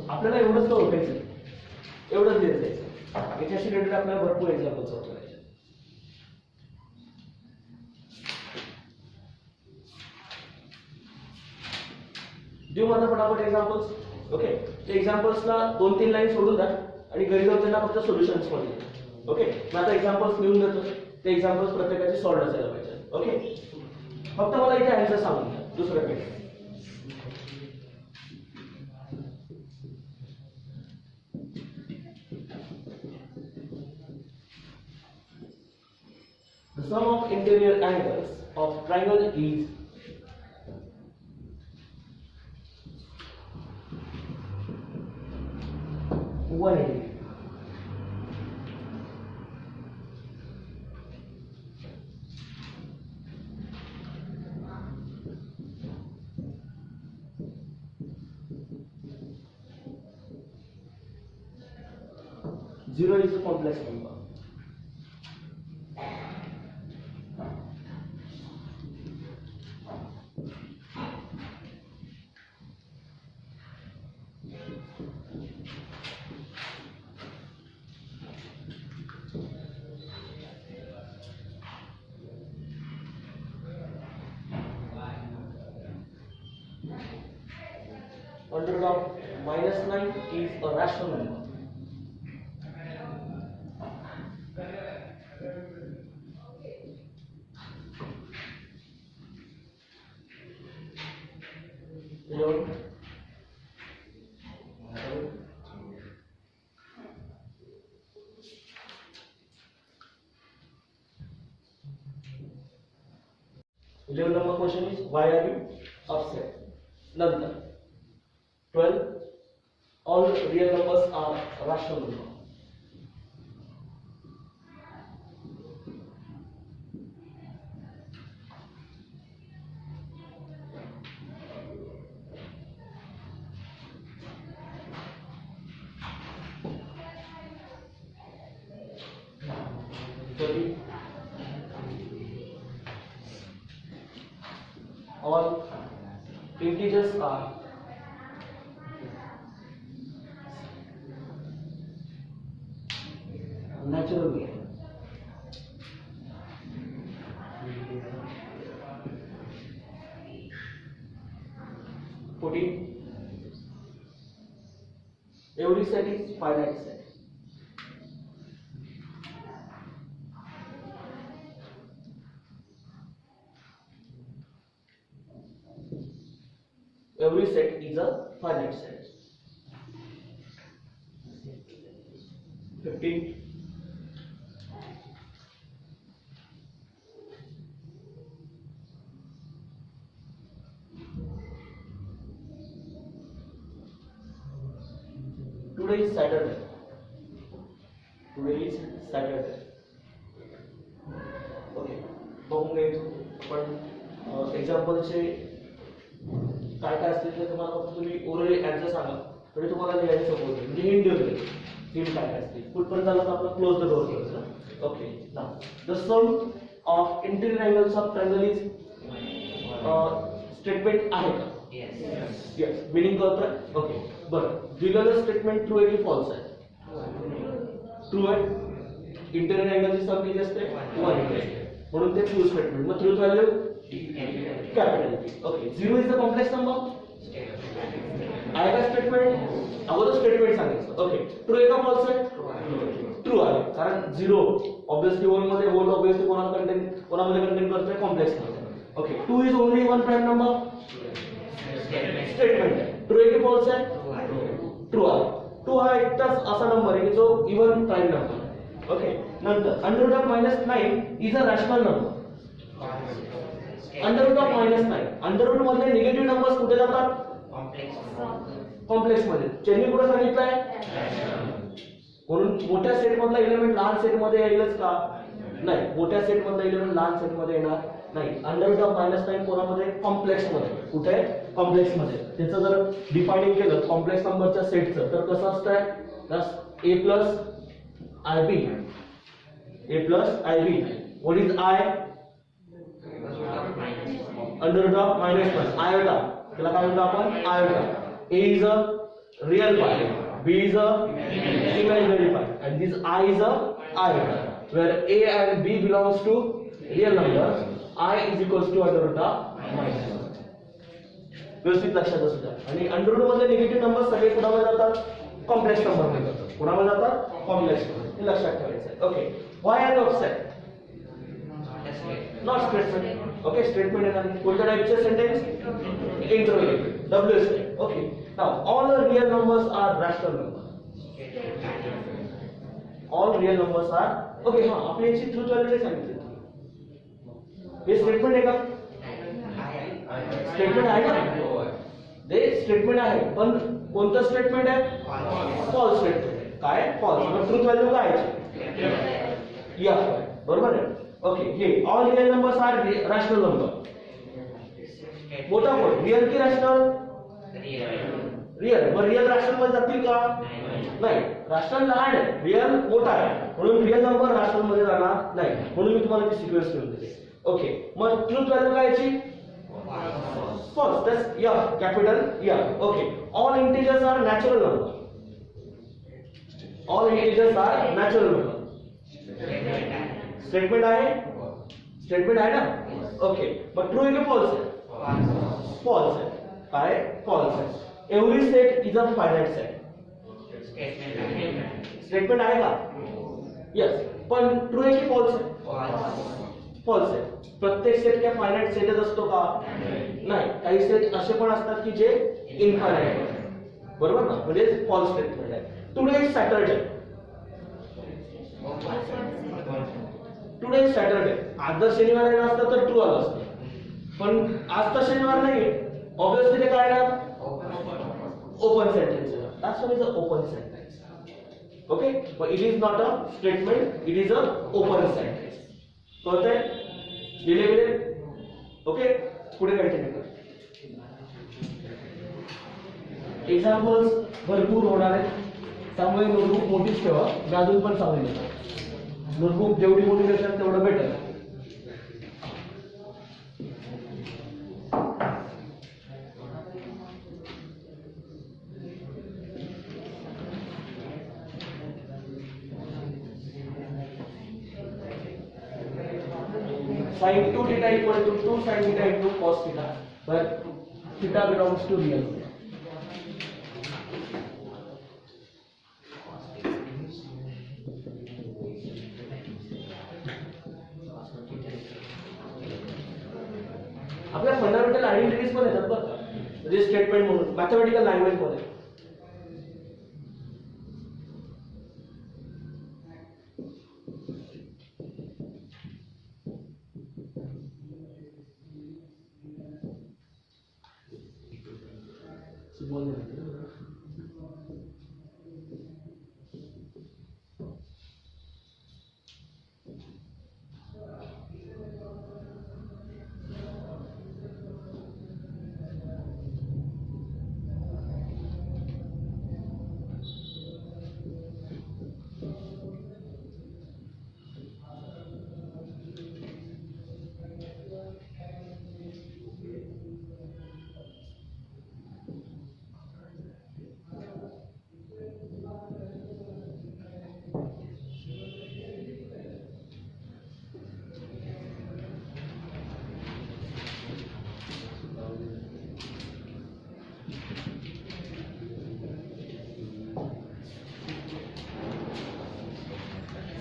आपल्याला एवढंच ओळखायचं, एवढंच लिहित जायचं. याच्याशी रिलेटेड आपल्याला भरपूर एक्झाम्पल्स वापरायचे. देऊ माझा फटाफट एक्झाम्पल्स. ओके. ते एक्झाम्पल्सला 2-3 लाईन सोडून द्या आणि घरी जाऊन त्यांना फक्त सोल्युशन्स पण द्या. ओके. मी आता एक्झाम्पल्स लिहून देतो. ते एक्झाम्पल्स प्रत्येकाचे सॉल्व असायला पाहिजे. ओके. फक्त मला इथे आन्सर सांगून द्या, दुसरं काही. The sum of interior angles of triangle is 180. Zero is a complex number. Under of -9 is a rational number. Eleven number question is, why are you upset? Nanta. 12. All real numbers are rational numbers. All integers are natural number. Every set is finite set. Every set is a finite set. 15. Today is Saturday. Today is Saturday. Okay. बघून घ्यायचो पण एक्झाम्पलचे काय काय असतील ते तुम्हाला फक्त तुम्ही ओरली आन्सर सांगा तरी तुम्हाला लिहायला सोपं होईल. म्हणजे हिंट देऊ हिंट काय काय असतील. कुठपर्यंत झालं तर आपलं क्लोज द डोअर करायचं. Okay. Now the sum of interior angles of triangle is statement आहे का? Yes. यस. मिनिंग कळतोय? ओके. बरं, दिलेलं स्टेटमेंट ट्रू आहे की फॉल्स आहे? ट्रू आहे. इंटिरियर अँगलची सम किती असते? 1 असते. म्हणून ते ट्रू स्टेटमेंट. मग truth value capital T. Okay. 0 is the complex number. आहे का स्टेटमेंट? अगोदर स्टेटमेंट सांगायचं. ओके. ट्रू आहे का फॉल्स आहे? ट्रू आहे. कारण 0 ऑब्वियसली होल ऑब्वियसली कोणामध्ये कंटेन करतोय? Complex number. Okay. 2 is only one prime number. Statement आहे. ट्रू आहे की फॉल्स आहे? ट्रू आहे. 2 हा एकटाच असा नंबर आहे की जो इवन प्राइम नंबर आहे. ओके. नंतर under root of -9 is a rational number. Under root of -9 under root मधले निगेटिव्ह नंबर्स कुठे जातात? कॉम्प्लेक्स मध्ये. चेंजिंग कुठे सांगितलंय? म्हणून मोठ्या सेट मधला एलिमेंट लहान सेट मध्ये येईलच का? नाही. मोठ्या सेट मधला एलिमेंट लहान सेट मध्ये येणार नाही. अंडर रूट ऑफ -9 कोणामध्ये? कॉम्प्लेक्स मध्ये. कुठे? कॉम्प्लेक्स मध्ये. त्याचं जर डिफाइनिंग केलं कॉम्प्लेक्स नंबरच्या सेटचं तर कसं असतंय? a plus ib. a plus ib. what is I? Under root of -1 iota. त्याला काय म्हणतो आपण? Iota. a is a real part, b is a imaginary part, and this I is a iota, where a and b belongs to real numbers. I is equals to under root of -1. व्यवस्थित लक्षात असू द्या. आणि under root मधले negative number सगळे कुणामध्ये जातात? Complex number मध्ये जातात. कुणामध्ये जातात? कॉम्प्लेक्स मध्ये. हे लक्षात ठेवायचं आहे. Okay. Why are offset? Not statement. Okay. Statement आहे ना. कोणत्या टाइपचे sentence? Interrogative. WS. Okay. Now all real numbers are rational number. All real numbers are. Okay. हां, आपली याची ट्रूथ व्हॅल्यू काय सांगितली? हे स्टेटमेंट आहे का? स्टेटमेंट आहे का? ते स्टेटमेंट आहे. पण कोणतं स्टेटमेंट आहे? False statement. काय? फॉल्स. मग ट्रूथ व्हॅल्यू काय आहे? या. बरोबर आहे. ओके. हे all real numbers are rational number. मोठा कोण? रियल की रॅशनल? रियल. मग रियल रॅशनल मध्ये जातील का? नाही. रॅशनल लहान आहे, रियल मोठा आहे. म्हणून रियल नंबर रॅशनल मध्ये जाणार नाही. म्हणून मी तुम्हाला ती सिक्वेन्स ठेवून दिली. ओके. मग ट्रूथ व्हॅल्यू काय याची? False. That's F, capital F. Okay. All integers are natural number. All integers are natural number. Statement आहे? स्टेटमेंट आहे ना? ओके. मग ट्रू आहे की फॉल्स आहे? फॉल्स आहे. काय? फॉल्स आहे. Every set is a finite set. Statement आहे का? यस. पण ट्रू आहे की फॉल्स आहे? फॉल्स आहे. प्रत्येक सेट काय फायनाइट सेटच असतो का? नाही. काही सेट असे पण असतात की जे इनफायनाइट असतात. बरोबर ना? म्हणजे फॉल्स स्टेटमेंट आहे. Today is Saturday. Today is Saturday. आज जर शनिवार आहे असतं तर ट्रू आलं असतं. पण आज तर शनिवार नाही. ऑब्वियसली ते काय ना? ओपन सेंटेन्स आहे. That's why is a open sentence. Okay. But it is not a statement. It is a open sentence. कळतंय? दिले गेले? ओके. पुढे कंटिन्यू कर. एक्झाम्पल्स भरपूर होणार आहेत. त्यामुळे नोटबुक मोठीच ठेवा. मी अजून पण सांगून देतो. नोटबुक जेवढी मोठी असेल तेवढं better. sin 2 theta equal to 2 sin theta into cos theta, where theta belongs to real. आपल्या फंडामेंटल आयडेंटिटीज पण येतात बरं का, म्हणजे स्टेटमेंट म्हणून मॅथमॅटिकल लँग्वेज मध्ये.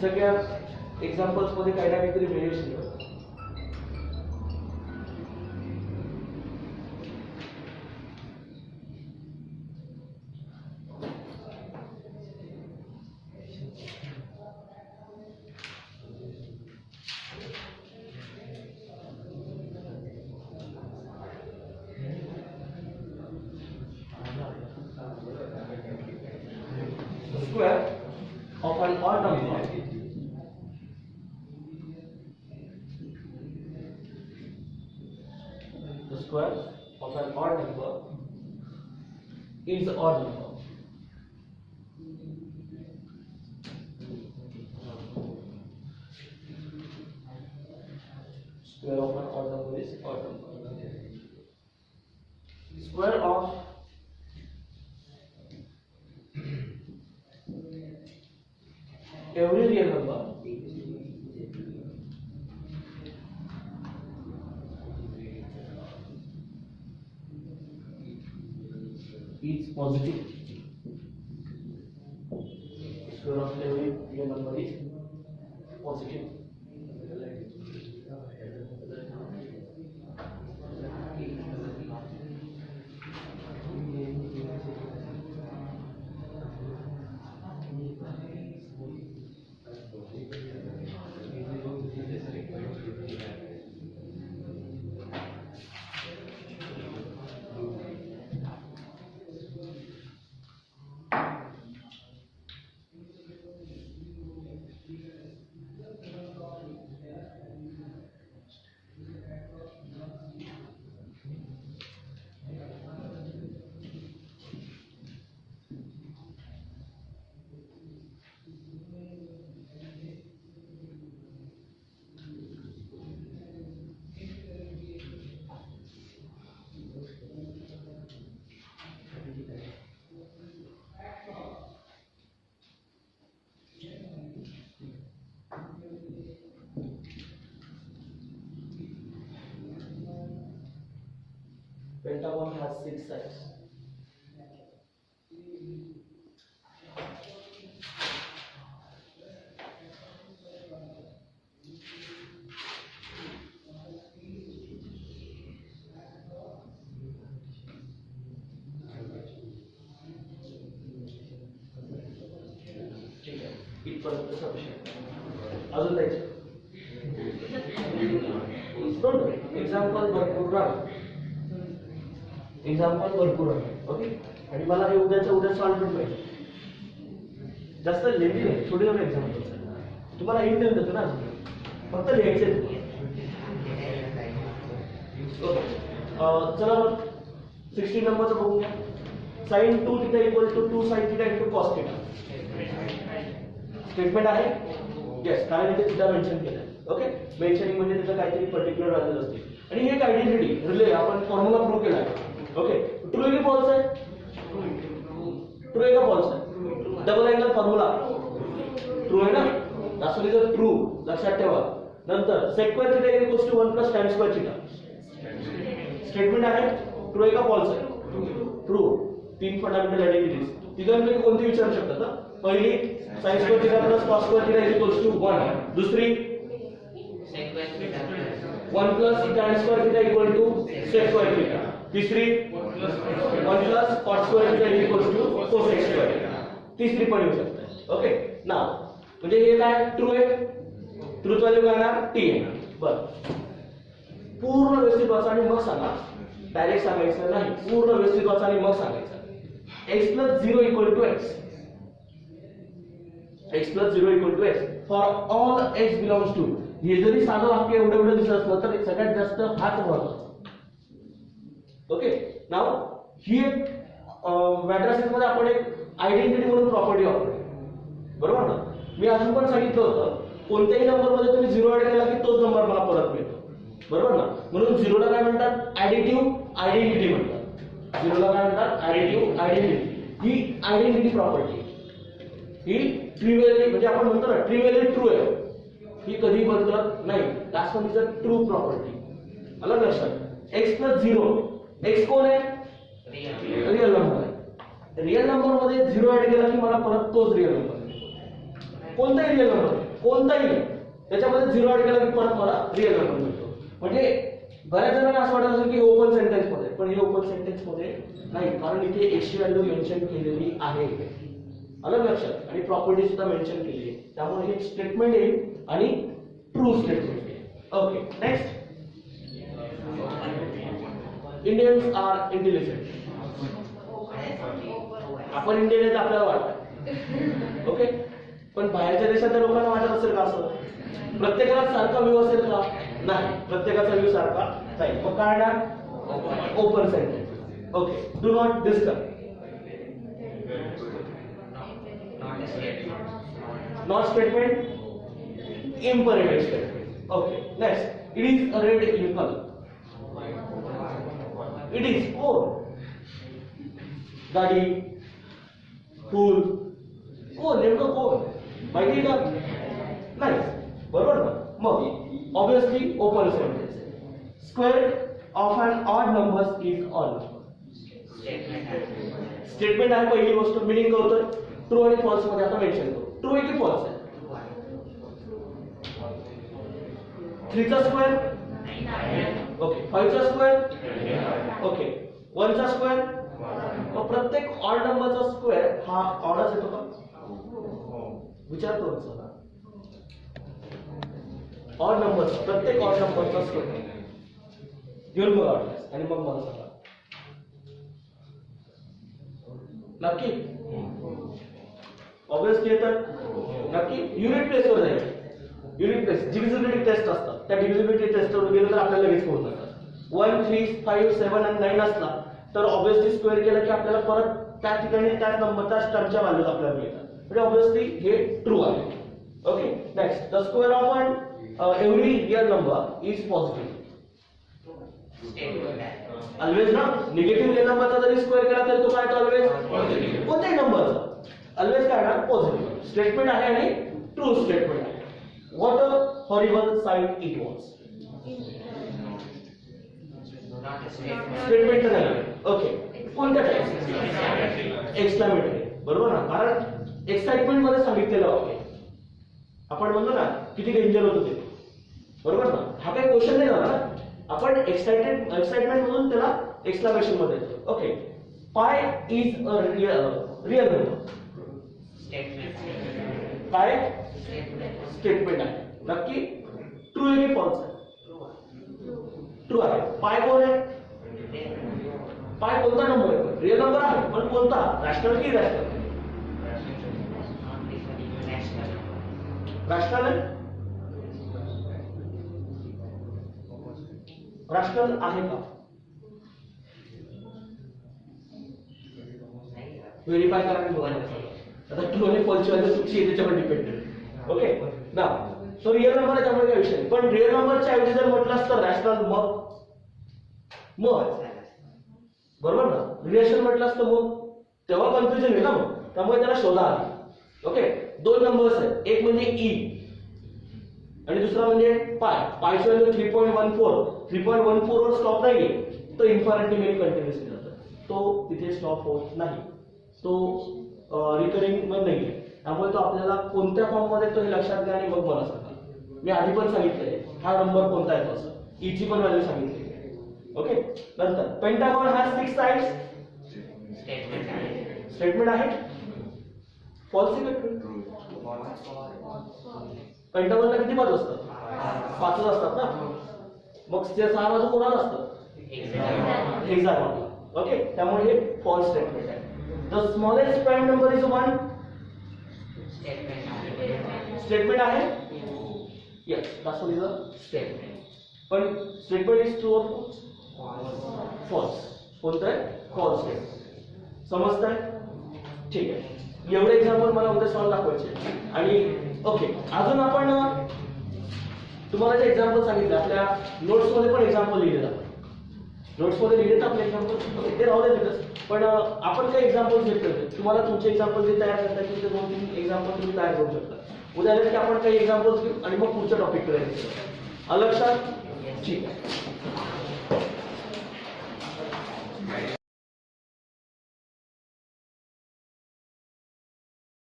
सगळ्या एक्झाम्पल्स मध्ये काही ना काहीतरी व्हेरिएशन होतं. Square of an odd number the square of an odd number is an odd number. Square of an odd number is odd number. Square of every real number is positive. Square of every real number is positive. Pentagon has 6 sides. ठीक आहे, इथपर्यंत sufficient. अजून द्यायचं example भरपूर राहणार. Example भरपूर आहे. Okay, आणि मला हे उद्याच्या उद्या सॉल्व्ह पण पाहिजे. जास्त लेंदी नाही, छोटे छोटे एक्झाम्पल्स तुम्हाला हिंट देऊन देतो ना, फक्त लिहायचे. चला मग 16 नंबरचं बघूया. sin 2 θ equal to 2 sin θ into cos θ. Statement आहे. येस, कारण इथे θ मेन्शन केलं. ओके, मेन्शनिंग म्हणजे त्याचं काहीतरी पर्टिक्युलर व्हॅल्यू असते. आणि हे एक आयडेंटिटी रिले आपण फॉर्म्युला प्रूव्ह केला आहे. ओके, ट्रू आहे की फॉल्स आहे? ट्रू आहे का फॉल्स आहे? डबल अँगल फॉर्म्युला ट्रू आहे ना, दॅट्स इज अ ट्रू. लक्षात ठेवा. नंतर sec square θ equals to 1 plus tan square θ. Statement आहे. ट्रू आहे का फॉल्स आहे? ट्रू. 3 fundamental identities. तिघांपैकी कोणती विचारू शकतात ना? पहिली sin square θ plus cos square θ equals to 1. दुसरी sec square θ 1 plus tan square θ equal to sec square θ. तिसरी 1 plus cos square θ equals to cosec square θ. तिसरी पण येऊ शकते. ओके, नाव म्हणजे हे काय ट्रू आहे. ट्रूथ व्हॅल्यू काय येणार? टी आहे. बरं, पूर्ण व्यवस्थित वाचा आणि मग सांगा. डायरेक्ट सांगायचं नाही, पूर्ण व्यवस्थित वाचा आणि मग सांगायचं. x plus 0 equal to x. x plus 0 equal to x for all x belongs to. हे जरी साधं वाक्य एवढं एवढं दिसत असलं तर सगळ्यात जास्त हाच महत्वाचा. ओके, नाव ही एक मॅट्रिसेस मध्ये आपण एक आयडेंटिटी म्हणून प्रॉपर्टी वापरतो. बरोबर ना? मी अजून पण सांगितलं होतं, कोणत्याही नंबर मध्ये तुम्ही 0 ऍड केला की तोच नंबर मला परत मिळतो. बरोबर ना? म्हणून 0 ला काय म्हणतात? ऍडिटिव्ह आयडेंटिटी म्हणतात. 0 ला काय म्हणतात? Additive identity. ही आयडेंटिटी प्रॉपर्टी ही ट्रिव्हियली म्हणजे आपण म्हणतो ना ट्रिव्हियली ट्रू आहे, ही कधी बदलत नाही. That's one is a true property. आलं लक्षात? x plus 0. x कोण आहे? रिअल नंबर आहे. रिअल नंबर मध्ये 0 ऍड केला की मला परत तोच रिअल नंबर. कोणताही रिअल नंबर कोणताही नाही, त्याच्यामध्ये झिरो ऍड केला की परत मला रिअल नंबर मिळतो. म्हणजे बऱ्याच जणांना असं वाटत असेल की ओपन सेंटेन्स मध्ये, पण हे ओपन सेंटेन्स मध्ये नाही, कारण इथे एक्स ची व्हॅल्यू मेन्शन केलेली आहे. अलग लक्षात, आणि प्रॉपर्टी सुद्धा मेन्शन केली आहे, त्यामुळे हे स्टेटमेंट येईल आणि ट्रू स्टेटमेंट येईल. Okay, next. Indians are intelligent. आपण इंडियन आहेत आपल्याला वाटतं, ओके, पण बाहेरच्या देशातल्या लोकांना वाटत असेल का असं? प्रत्येकाला सारखा व्ह्यू असेल का? नाही, प्रत्येकाचा व्ह्यू सारखा नाही. मग काय ना open sentence. Okay, do not discuss. Not statement, imperative statement. Okay, next. It is a red in color. It is cold. गाडी, फूल, कोण नेमकं कोण माहिती का? नाही, बरोबर ना? मग obviously open sentence. Square of an odd numbers is all. Statement आहे पहिली गोष्ट. मिनिंग कळतोय. ट्रू आणि फॉल्स मध्ये आता मेन्शन करू. ट्रू आहे की फॉल्स आहे? 3 चा स्क्वेअर, ओके. 5 चा स्क्वेअर, ओके. 1 चा स्क्वेअर. मग प्रत्येक ऑड नंबरचा स्क्वेअर हा ऑडच येतो का? विचार करून सांगा. ऑड नंबरचा, प्रत्येक ऑड नंबरचा स्क्वेअर घेऊन बघा आणि मग मला सांगा. नक्की? ऑब्वियसली येतात. नक्की? युनिट प्लेसवर जाईल. युनिट प्लेस डिव्हिजिबिलिटी टेस्ट असतात, त्या डिव्हिजिबिलिटी टेस्टवर गेलं तर आपल्याला लगेच कळून जातात. 1, 3, 5, 7 आणि 9 असला तर ऑब्वियसली स्क्वेअर केलं की आपल्याला परत त्या ठिकाणी त्याच नंबर, त्याच टर्मच्या व्हॅल्यूज आपल्याला मिळतात. म्हणजे ऑब्वियसली हे ट्रू आहे. Okay, next. The square of an every real number is positive. Always ना. निगेटिव्ह रिअल नंबरचा जरी स्क्वेअर केला तरी तो काय तो ऑलवेज पॉझिटिव्ह. कोणत्याही नंबरचा ऑलवेज काय ना पॉझिटिव्ह. स्टेटमेंट आहे आणि ट्रू स्टेटमेंट आहे. What a horrible sight it was. Statement नाही. ओके, कोणत्या टाइप? एक्सक्लामेटरी. बरोबर ना, कारण एक्साइटमेंट मध्ये सांगितलेलं वाक्य. आपण म्हणतो ना किती डेंजर होतं ते, बरोबर ना. हा काही क्वेश्चन नाही झाला ना, आपण एक्साइटमेंट म्हणून त्याला एक्सक्लामेशन मध्ये येतो. ओके, पाय इज अ रिअल नंबर. पाय स्टेटमेंट आहे. नक्की ट्रू आहे की फॉल्स आहे? ट्रू आहे. पाय कोण आहे? पाय कोणता नंबर आहे? रिअल नंबर आहे, पण कोणता? रॅशनल की इरॅशनल? रॅशनल आहे. रॅशनल आहे का? व्हेरीफाय करा आणि बघा. आता ट्रू आणि फॉल्सची व्हॅल्यू तुमची त्याच्यावर डिपेंडेंट. ओके ना. सो रिअल नंबर आहे त्यामुळे काय विषय नाही. पण रिअल नंबरच्या ऐवजी जर म्हटलं असतं रॅशनल, मग बरोबर ना. रिलेशन म्हटलं असतं मग तेव्हा कन्फ्युजन आहे ना. मग त्यामुळे त्याला शोधा आधी. ओके, 2 नंबर्स आहेत. एक म्हणजे ई आणि दुसरा म्हणजे पाय. पायची व्हॅल्यू 3.14. 3.14 वर स्टॉप नाहीये, तो इन्फायनाइटली कंटिन्युअसली जातो. तो तिथे स्टॉप होत नाही, तो रिकरिंग मध्ये नाहीये. त्यामुळे तो आपल्याला कोणत्या फॉर्म मध्ये तो हे लक्षात घ्या आणि मग मला सांगा. मी आधी पण सांगितलंय हा नंबर कोणता आहे असं. ई ची पण व्हॅल्यू सांगितली. ओके, नंतर पेंटागॉन हॅज 6 साइड्स. स्टेटमेंट आहे. फॉल्स आहे का? पेंटागॉनला किती बाजू असतात? 5 असतात ना. मग 6 बाजू कोणाला असतात? हेक्सागॉनला. ओके, त्यामुळे हे फॉल्स स्टेटमेंट आहे. The smallest prime number is 1. Statement आहे. Yes, that's what is a statement. पण स्टेटमेंट इज ट्रू और फॉल्स. कोणतं आहे? False statement. समजतंय? ठीक आहे. एवढे एक्झाम्पल मला उद्या सॉल्व दाखवायचे. आणि ओके, अजून आपण तुम्हाला जे एक्झाम्पल सांगितले आपल्या नोट्स मध्ये पण एक्झाम्पल लिहिले जातात. नोट्स मध्ये लिहिले आपले एक्झाम्पल ते राहू दे तिथेच. पण आपण काही एक्झाम्पल घेतले होते. तुम्हाला तुमचे एक्झाम्पल जे तयार करता येतील ते 2-3 एक्झाम्पल तुम्ही तयार करू शकता. उद्या की आपण काही एक्झाम्पल्स घेऊ आणि मग पुढच्या टॉपिक कडे. लक्षात? ठीक आहे.